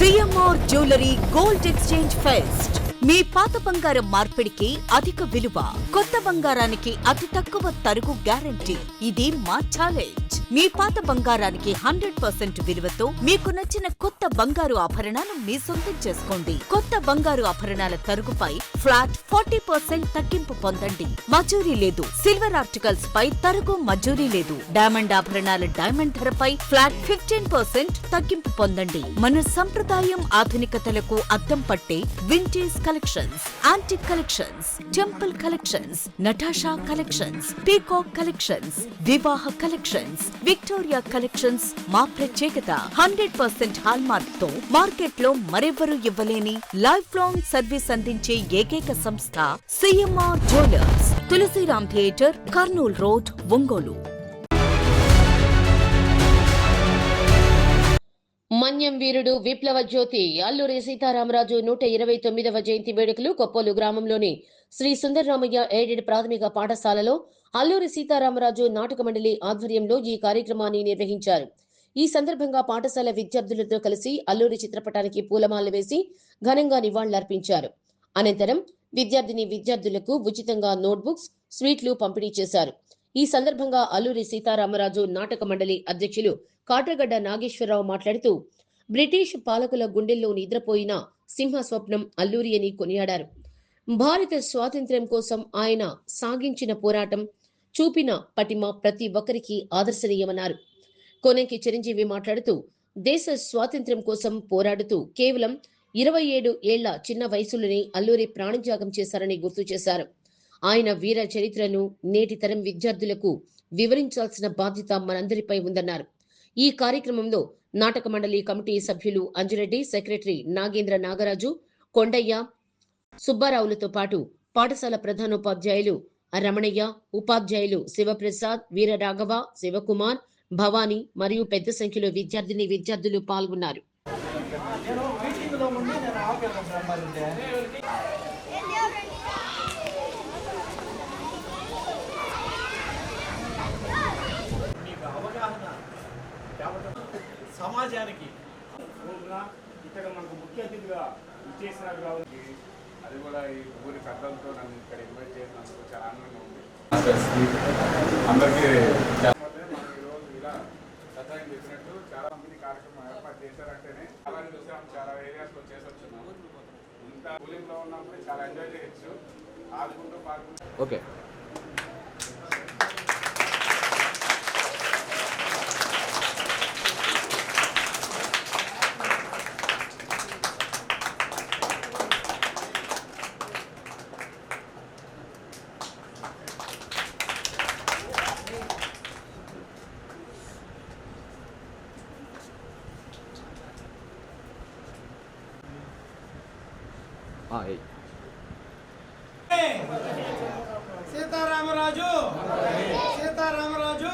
CMR jewellery gold exchange fest. మీ పాత బంగారం మార్పిడికి అధిక విలువ, కొత్త బంగారానికి అతి తక్కువ తరుగు గ్యారంటీ. ఇది మా ఛాలెంజ్. మీ పాత బంగారానికి 100% విలువతో మీకు నచ్చిన కొత్త బంగారు ఆభరణాలు మీ సొంతం చేసుకోండి. కొత్త బంగారు ఆభరణాల తరుగుపై ఫ్లాట్ 40% తగ్గింపు పొందండి. మజూరీ లేదు. సిల్వర్ ఆర్టికల్స్ పై తరుగు మజూరీ లేదు. డైమండ్ ఆభరణాల డైమండ్ ధరపై ఫ్లాట్ 15% తగ్గింపు పొందండి. మన సంప్రదాయం ఆధునికతలకు అద్దం పట్టే vintage collections, antique collections, temple collections, Natasha collections, peacock collections, వివాహ కలెక్షన్స్, విక్టోరియా కలెక్షన్స్ మా ప్రత్యేకత. 100% హాల్మార్క్ తో మార్కెట్ లో మరెవ్వరూ ఇవ్వలేని లైఫ్ లాంగ్ సర్వీస్ అందించే ఏకైక సంస్థ CMR jewellers. Tulasiram theatre, Kurnool road, Ongole. మన్యం వీరుడు విప్లవ జ్యోతి అల్లూరి సీతారామరాజు 129వ జయంతి వేడుకలు కొప్పోలు గ్రామంలోని శ్రీ సుందరరామయ్య ఎయిడెడ్ ప్రాథమిక పాఠశాలలో అల్లూరి సీతారామరాజు నాటక మండలి ఆధ్వర్యంలో ఈ కార్యక్రమాన్ని నిర్వహించారు. ఈ సందర్భంగా పాఠశాల విద్యార్థులతో కలిసి అల్లూరి చిత్రపటానికి పూలమాలలు వేసి ఘనంగా నివాళులర్పించారు. అనంతరం విద్యార్థులకు ఉచితంగా నోట్బుక్స్, స్వీట్లు పంపిణీ చేశారు. ఈ సందర్భంగా అల్లూరి సీతారామరాజు నాటక మండలి అధ్యక్షులు కాట్రగడ్డ నాగేశ్వరరావు మాట్లాడుతూ, బ్రిటిష్ పాలకుల గుండెల్లో నిద్రపోయిన సింహ స్వప్నం అల్లూరి అని కొనియాడారు. భారత స్వాతంత్ర్యం కోసం ఆయన సాగించిన పోరాటం, చూపిన పటిమ ప్రతి ఒక్కరికి ఆదర్శనీయమన్నారు. కోనంకి చిరంజీవి మాట్లాడుతూ, దేశ స్వాతంత్ర్యం కోసం పోరాడుతూ కేవలం 27 ఏళ్ల చిన్న వయసులోనే అల్లూరి ప్రాణత్యాగం చేశారని గుర్తు చేశారు. ఆయన వీర చరిత్రను నేటి తరం విద్యార్థులకు వివరించాల్సిన బాధ్యత మనందరిపై ఉందన్నారు. ఈ కార్యక్రమంలో నాటక మండలి కమిటీ సభ్యులు అంజిరెడ్డి, సెక్రటరీ నాగేంద్ర నాగరాజు, కొండయ్య, సుబ్బారావులతో పాటు పాఠశాల ప్రధానోపాధ్యాయులు రమణయ్య, ఉపాధ్యాయులు శివప్రసాద్, వీరరాఘవ, శివకుమార్, భవానీ మరియు పెద్ద సంఖ్యలో విద్యార్థులు పాల్గొన్నారు. సమాజానికి ఇక్కడ మనకు ముఖ్య అతిథిగా ఇచ్చేసినారు కాబట్టి అది కూడా ఈ ఊరి పెద్దలతో నన్ను ఇక్కడ ఇన్వైట్ చేసినందుకు చాలా ఆనందంగా ఉంది. అందరికీ మనం ఈరోజు ఇలా సహాయం చేసినట్టు చాలా మంది కార్యక్రమం ఏర్పాటు చేశారంటేనే చాలా చూసాం, చాలా ఏరియాస్లో చేసి వచ్చున్నాము. ఇంత కూలింగ్లో ఉన్నప్పుడు చాలా ఎంజాయ్ చేయొచ్చు, ఆడుకుంటూ పాడుకుంటూ. ఓకే, సీతారామరాజు సీతారామరాజు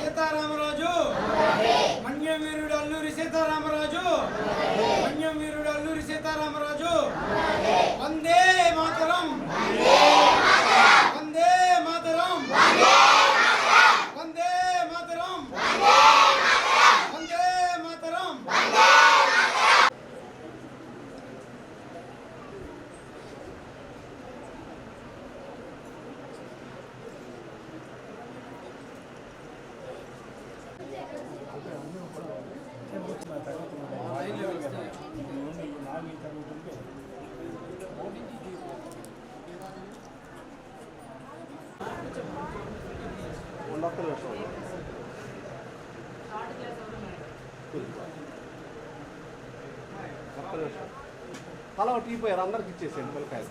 సీతారామరాజు మన్యం వీరుడు అల్లూరి సీతారామరాజు మన్యం వీరుడు అల్లూరి సీతారామరాజు. వందే మాతరం, వందే మాతరం, వందే మాతరం, వందే మాతరం. తల టీ పోయారు, అందరికి ఇచ్చేసాను పిల్లకాయలు.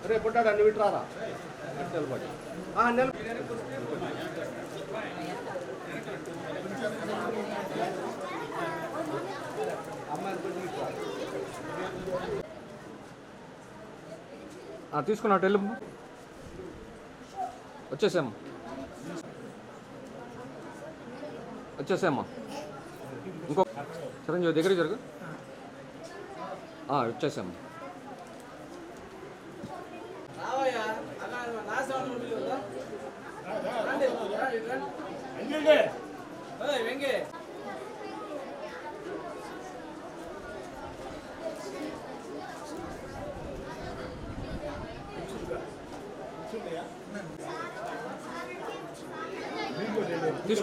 రేపు పుట్టాడు అన్ని విట్రారా నిలబడి తీసుకున్నా టెల్లు వచ్చేసామ్మా ఇంకో చిరంజీవి దగ్గర జరుగు. వచ్చేసాము.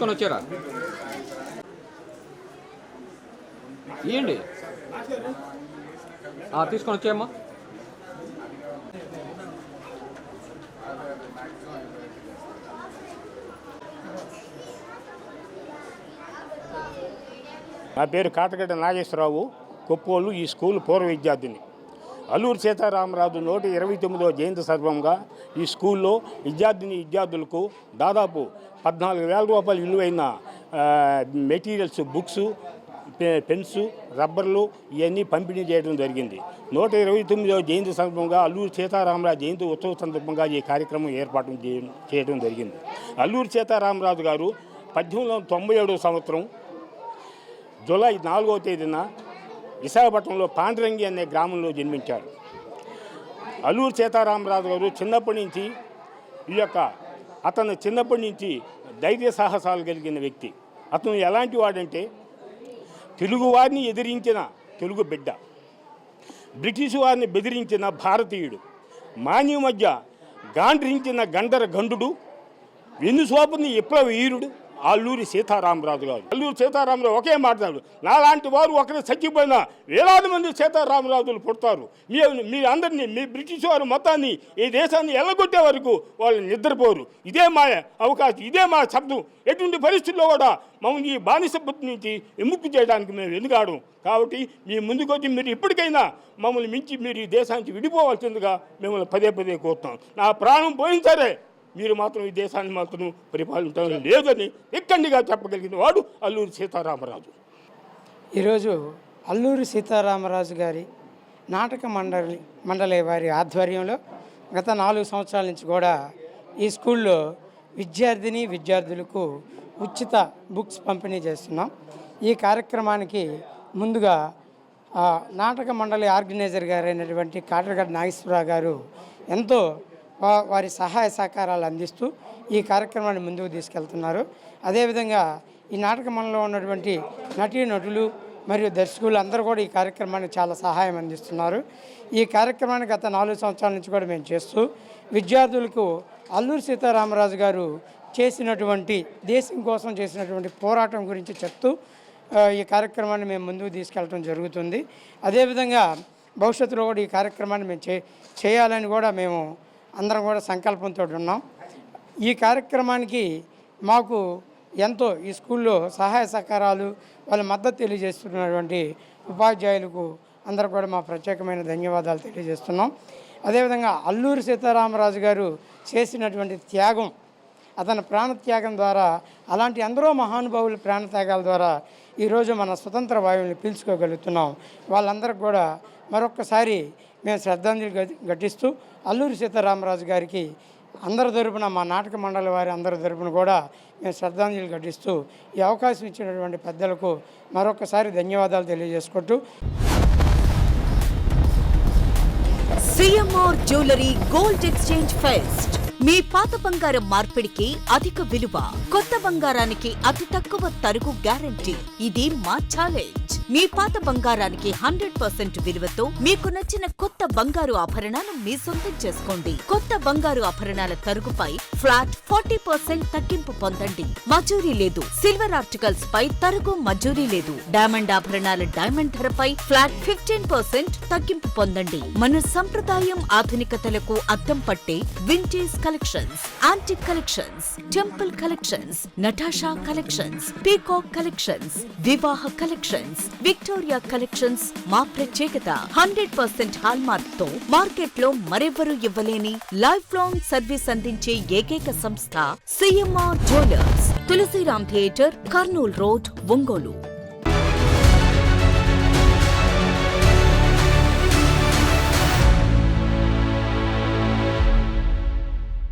తీసుకొని వచ్చారా? ఇవ్వండి. తీసుకొని వచ్చాయమ్మా. నా పేరు కాటగడ్డ నాగేశ్వరరావు, కొప్పోలు. ఈ స్కూల్ పూర్వ విద్యార్థిని. అల్లూరి సీతారామరాజు 129వ జయంతి సందర్భంగా ఈ స్కూల్లో విద్యార్థులకు దాదాపు 14,000 రూపాయలు విలువైన మెటీరియల్స్, బుక్స్, పెన్స్, రబ్బర్లు ఇవన్నీ పంపిణీ చేయడం జరిగింది. 129వ జయంతి సందర్భంగా అల్లూరి సీతారామరాజు జయంతి ఉత్సవ సందర్భంగా ఈ కార్యక్రమం ఏర్పాటు చేయడం జరిగింది. అల్లూరి సీతారామరాజు గారు 1897వ సంవత్సరం జూలై 4వ తేదీన విశాఖపట్నంలో పాండ్రంగి అనే గ్రామంలో జన్మించారు. అల్లూరి సీతారామరాజు గారు అతను చిన్నప్పటి నుంచి ధైర్య సాహసాలు కలిగిన వ్యక్తి. అతను ఎలాంటి వాడంటే తెలుగువారిని ఎదిరించిన తెలుగు బిడ్డ, బ్రిటిష్ వారిని బెదిరించిన భారతీయుడు, మాన్యు మధ్య గాండ్రించిన గండర గండుడు, వెన్నుసోపుని విప్లవ వీరుడు అల్లూరి సీతారామరాజు గారు. అల్లూరి సీతారామరాజు ఒకే మాట్లాడు, నాలాంటి వారు ఒకరు చచ్చిపోయినా వేలాది మంది సీతారామరాజులు పుడతారు. మీరు అందరినీ, మీ బ్రిటిష్ వారు మొత్తాన్ని ఈ దేశాన్ని ఎల్లగొట్టే వరకు వాళ్ళు నిద్రపోరు. ఇదే మా అవకాశం, ఇదే మా శబ్దం. ఎటువంటి పరిస్థితుల్లో కూడా మమ్మల్ని ఈ బానిసత్వం నుంచి విముక్తి చేయడానికి మేము వెనుకాడం. కాబట్టి మీ ముందుకొచ్చి మీరు ఇప్పటికైనా మమ్మల్ని మించి మీరు ఈ దేశానికి విడిపోవాల్సిందిగా మిమ్మల్ని పదే పదే కోరుతాం. నా ప్రాణం పోయిన సరే మీరు మాత్రం ఈ దేశాన్ని మాత్రం పరిపాలించడం లేదని ఎక్కండిగా చెప్పగలిగిన వాడు అల్లూరి సీతారామరాజు. ఈరోజు అల్లూరి సీతారామరాజు గారి నాటక మండలి వారి ఆధ్వర్యంలో గత 4 సంవత్సరాల నుంచి కూడా ఈ స్కూల్లో విద్యార్థులకు ఉచిత బుక్స్ పంపిణీ చేస్తున్నాం. ఈ కార్యక్రమానికి ముందుగా నాటక మండలి ఆర్గనైజర్ గారైనటువంటి కాటగడ్డ నాగేశ్వరరావు గారు ఎంతో వారి సహాయ సహకారాలు అందిస్తూ ఈ కార్యక్రమాన్ని ముందుకు తీసుకెళ్తున్నారు. అదేవిధంగా ఈ నాటక మండలిలో ఉన్నటువంటి నటీనటులు మరియు దర్శకులు అందరూ కూడా ఈ కార్యక్రమానికి చాలా సహాయం అందిస్తున్నారు. ఈ కార్యక్రమాన్ని గత 4 సంవత్సరాల నుంచి కూడా మేము చేస్తూ విద్యార్థులకు అల్లూరి సీతారామరాజు గారు చేసినటువంటి దేశం కోసం చేసినటువంటి పోరాటం గురించి చెప్తూ ఈ కార్యక్రమాన్ని మేము ముందుకు తీసుకెళ్ళడం జరుగుతుంది. అదేవిధంగా భవిష్యత్తులో కూడా ఈ కార్యక్రమాన్ని మేము చేయాలని కూడా మేము అందరం కూడా సంకల్పంతో ఉన్నాం. ఈ కార్యక్రమానికి మాకు ఎంతో ఈ స్కూల్లో సహాయ సహకారాలు వాళ్ళ మద్దతు తెలియజేస్తున్నటువంటి ఉపాధ్యాయులకు అందరూ కూడా మా ప్రత్యేకమైన ధన్యవాదాలు తెలియజేస్తున్నాం. అదేవిధంగా అల్లూరి సీతారామరాజు గారు చేసినటువంటి త్యాగం, అతని ప్రాణత్యాగం ద్వారా, అలాంటి ఎందరో మహానుభావుల ప్రాణత్యాగాల ద్వారా ఈరోజు మన స్వతంత్ర వాయువుని పీల్చుకోగలుగుతున్నాం. వాళ్ళందరికీ కూడా మరొక్కసారి మేము శ్రద్ధాంజలి ఘటిస్తూ అల్లూరి సీతారామరాజు గారికి అందరి తరపున, మా నాటక మండలి వారి అందరి తరపున కూడా మేము శ్రద్ధాంజలి ఘటిస్తూ ఈ అవకాశం ఇచ్చినటువంటి పెద్దలకు మరొకసారి ధన్యవాదాలు తెలియజేసుకుంటూ CMR jewellery gold exchange fest. మీ పాత బంగారం మార్పిడికి అధిక విలువ, కొత్త బంగారానికి అతి తక్కువ తరుగు గ్యారంటీ. ఇది మా ఛాలెంజ్. మీ పాత బంగారానికి 100% విలువతో మీకు నచ్చిన కొత్త బంగారు ఆభరణాలు మీ సొంతం చేసుకోండి. కొత్త బంగారు ఆభరణాల తరుగుపై ఫ్లాట్ 40% తగ్గింపు పొందండి. మజూరీ లేదు. సిల్వర్ ఆర్టికల్స్ పై తరుగు మజూరీ లేదు. డైమండ్ ఆభరణాల డైమండ్ ధరపై ఫ్లాట్ 15% తగ్గింపు పొందండి. మన సంప్రదాయం ఆధునికతలకు అద్దం పట్టే vintage collections, antique collections, temple collections, Natasha collections, peacock collections, వివాహ కలెక్షన్స్, విక్టోరియా కలెక్షన్స్ మా ప్రత్యేకత. 100% హాల్మార్క్ తో మార్కెట్ లో మరెవరూ ఇవ్వలేని లైఫ్ లాంగ్ సర్వీస్ అందించే ఏకైక సంస్థ CMR jewellers. Tulasiram theatre, Kurnool road, Ongole.